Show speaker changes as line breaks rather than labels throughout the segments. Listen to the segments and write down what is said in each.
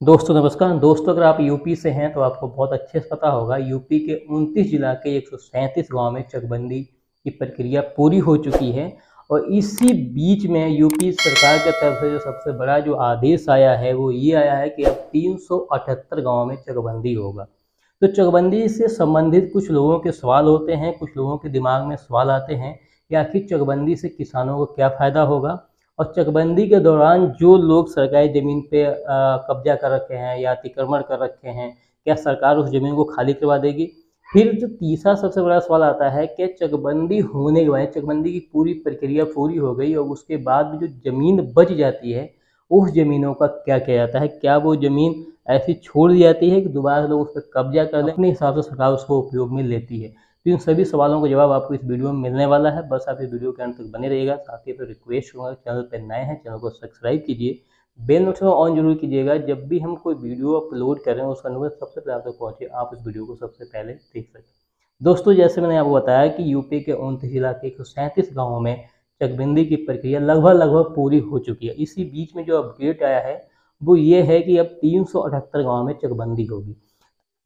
दोस्तों नमस्कार। दोस्तों अगर आप यूपी से हैं तो आपको बहुत अच्छे से पता होगा यूपी के 29 जिला के 137 गांव में चकबंदी की प्रक्रिया पूरी हो चुकी है। और इसी बीच में यूपी सरकार की तरफ से जो सबसे बड़ा जो आदेश आया है वो ये आया है कि अब 378 गाँव में चकबंदी होगा। तो चकबंदी से संबंधित कुछ लोगों के सवाल होते हैं, कुछ लोगों के दिमाग में सवाल आते हैं कि आखिर चकबंदी से किसानों को क्या फ़ायदा होगा और चकबंदी के दौरान जो लोग सरकारी ज़मीन पे कब्जा कर रखे हैं या अतिक्रमण कर रखे हैं, क्या सरकार उस ज़मीन को खाली करवा देगी। फिर जो तीसरा सबसे बड़ा सवाल आता है कि चकबंदी होने के बाद चकबंदी की पूरी प्रक्रिया पूरी हो गई और उसके बाद भी जो ज़मीन बच जाती है उस ज़मीनों का क्या किया जाता है। क्या वो ज़मीन ऐसी छोड़ दी जाती है कि दोबारा लोग उस पर कब्जा कर लें, अपने हिसाब से सरकार उसको उपयोग में लेती है। तो इन सभी सवालों का जवाब आपको इस वीडियो में मिलने वाला है। बस आप इस वीडियो के अंत तक बने रहिएगा। साथ ही फिर रिक्वेस्ट करूँगा, चैनल पर नए हैं चैनल को सब्सक्राइब कीजिए, बेल नोटिफिकेशन ऑन जरूर कीजिएगा। जब भी हम कोई वीडियो अपलोड करें उसका नोटिफिकेशन सबसे पहले आप तक पहुँचे, आप इस वीडियो को सबसे पहले देख सकें। दोस्तों जैसे मैंने आपको बताया कि यूपी के 29 जिला के 137 गाँवों में चकबंदी की प्रक्रिया लगभग पूरी हो चुकी है। इसी बीच में जो अपडेट आया है वो ये है कि अब 378 गाँव में चकबंदी होगी।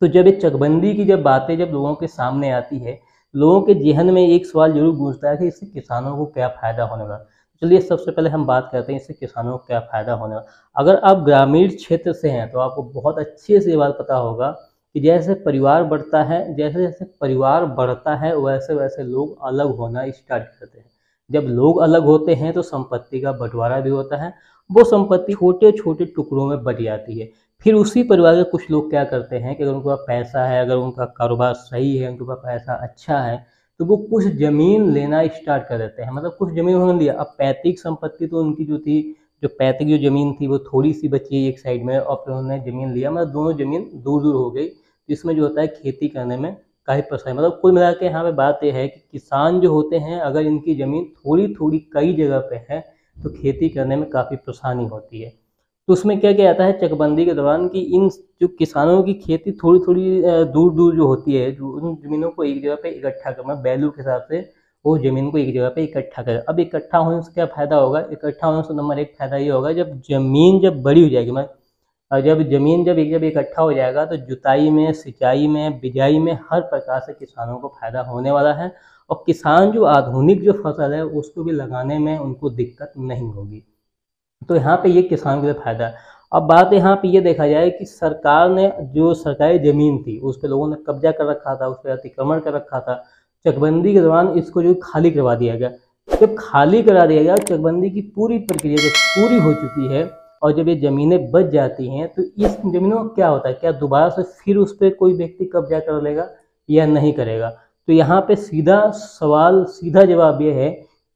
तो जब ये चकबंदी की बातें जब लोगों के सामने आती है, लोगों के ज़हन में एक सवाल ज़रूर गूंजता है कि इससे किसानों को क्या फ़ायदा होने वाला। चलिए सबसे पहले हम बात करते हैं इससे किसानों को क्या फ़ायदा होने वाला। अगर आप ग्रामीण क्षेत्र से हैं तो आपको बहुत अच्छे से ये बात पता होगा कि जैसे परिवार बढ़ता है, जैसे-जैसे परिवार बढ़ता है वैसे-वैसे लोग अलग होना स्टार्ट करते हैं। जब लोग अलग होते हैं तो संपत्ति का बँटवारा भी होता है। वो संपत्ति छोटे-छोटे टुकड़ों में बँट जाती है। फिर उसी परिवार के कुछ लोग क्या करते हैं कि अगर उनके पास पैसा है, अगर उनका कारोबार सही है, उनके पास पैसा अच्छा है, तो वो कुछ ज़मीन लेना स्टार्ट कर देते हैं। मतलब कुछ ज़मीन उन्होंने लिया। अब पैतृक संपत्ति तो उनकी जो थी, जो पैतृक जो ज़मीन थी वो थोड़ी-सी बची है एक साइड में और फिर उन्होंने ज़मीन लिया, मतलब दोनों ज़मीन दूर-दूर हो गई। इसमें जो होता है खेती करने में काफ़ी परेशानी, मतलब कुल मिला के यहाँ पे बात ये है कि किसान जो होते हैं अगर इनकी ज़मीन थोड़ी-थोड़ी कई जगह पे है तो खेती करने में काफ़ी परेशानी होती है। तो उसमें क्या किया जाता है चकबंदी के दौरान कि इन जो किसानों की खेती थोड़ी-थोड़ी दूर-दूर जो होती है, जो उन ज़मीनों को एक जगह पे इकट्ठा करना, वैल्यू के हिसाब से वो ज़मीन को एक जगह पे इकट्ठा करें। अब इकट्ठा होने से क्या फ़ायदा होगा? इकट्ठा होने से नंबर 1 फ़ायदा ये होगा, जब ज़मीन जब बड़ी हो जाएगी, मतलब जब ज़मीन जब इकट्ठा हो जाएगा तो जुताई में, सिंचाई में, बिजाई में हर प्रकार से किसानों को फ़ायदा होने वाला है और किसान जो आधुनिक जो फसल है उसको भी लगाने में उनको दिक्कत नहीं होगी। तो यहाँ पे ये किसानों के लिए फ़ायदा है। अब बात यहाँ पे ये देखा जाए कि सरकार ने जो सरकारी ज़मीन थी उस पे लोगों ने कब्जा कर रखा था, उस पे अतिक्रमण कर रखा था। चकबंदी के दौरान इसको जो खाली करवा दिया गया। जब खाली करा दिया गया, चकबंदी की पूरी प्रक्रिया जब पूरी हो चुकी है और जब ये ज़मीनें बच जाती हैं तो इस ज़मीनों में क्या होता है, क्या दोबारा से फिर उस पे कोई व्यक्ति कब्जा कर लेगा या नहीं करेगा? तो यहाँ पे सीधा जवाब ये है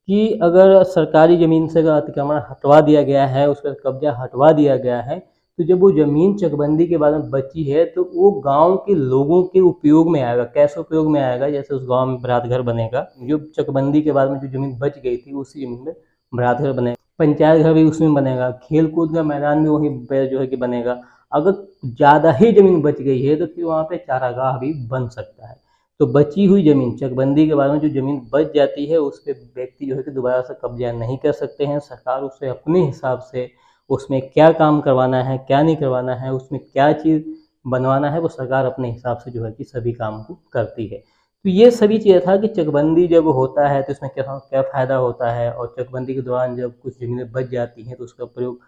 कि अगर सरकारी ज़मीन से अगर अतिक्रमण हटवा दिया गया है, उस पर कब्जा हटवा दिया गया है, तो जब वो ज़मीन चकबंदी के बाद में बची है तो वो गाँव के लोगों के उपयोग में आएगा। कैसे उपयोग में आएगा? जैसे उस गाँव में बरात घर बनेगा, जो चकबंदी के बाद में जो ज़मीन बच गई थी उसी ज़मीन में बरात घर बनेगा, पंचायत घर भी उसमें बनेगा, खेल कूद का मैदान भी वहीं पे जो है कि बनेगा। अगर ज़्यादा ही ज़मीन बच गई है तो फिर वहाँ पे चारागाह भी बन सकता है। तो बची हुई ज़मीन चकबंदी के बाद में जो ज़मीन बच जाती है उस पे व्यक्ति जो है कि दोबारा से कब्जा नहीं कर सकते हैं। सरकार उसे अपने हिसाब से उसमें क्या काम करवाना है, क्या नहीं करवाना है, उसमें क्या चीज़ बनवाना है, वो सरकार अपने हिसाब से जो है कि सभी काम को करती है। तो ये सभी चीज़ें था कि चकबंदी जब होता है तो इसमें क्या क्या फ़ायदा होता है और चकबंदी के दौरान जब कुछ ज़मीनें बच जाती हैं तो उसका प्रयोग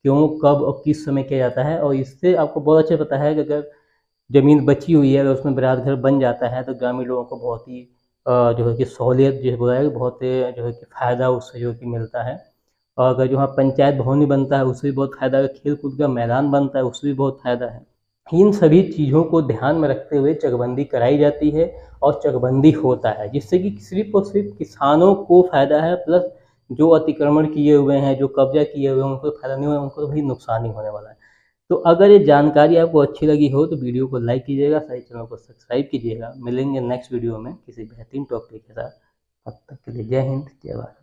क्यों, कब और किस समय किया जाता है। और इससे आपको बहुत अच्छा पता है कि अगर ज़मीन बची हुई है, अगर उसमें बरात घर बन जाता है तो ग्रामीण लोगों को बहुत ही जो है कि सहूलियत जो है बोला है, बहुत जो है कि फ़ायदा उससे जो है कि मिलता है। और अगर जो वहाँ पंचायत भवन भी बनता है उससे भी बहुत फ़ायदा है, खेल कूद का मैदान बनता है उससे भी बहुत फ़ायदा है। इन सभी चीज़ों को ध्यान में रखते हुए चकबंदी कराई जाती है और चकबंदी होता है, जिससे कि सिर्फ़ और सिर्फ़ किसानों को फ़ायदा है, प्लस जो अतिक्रमण किए हुए हैं, जो कब्ज़ा किए हुए हैं उनको फ़ायदा नहीं हुआ, उनको भी नुकसान ही होने वाला है। तो अगर ये जानकारी आपको अच्छी लगी हो तो वीडियो को लाइक कीजिएगा, साथ ही चैनल को सब्सक्राइब कीजिएगा। मिलेंगे नेक्स्ट वीडियो में किसी बेहतरीन टॉपिक के साथ। तब तक के लिए जय हिंद, जय भारत।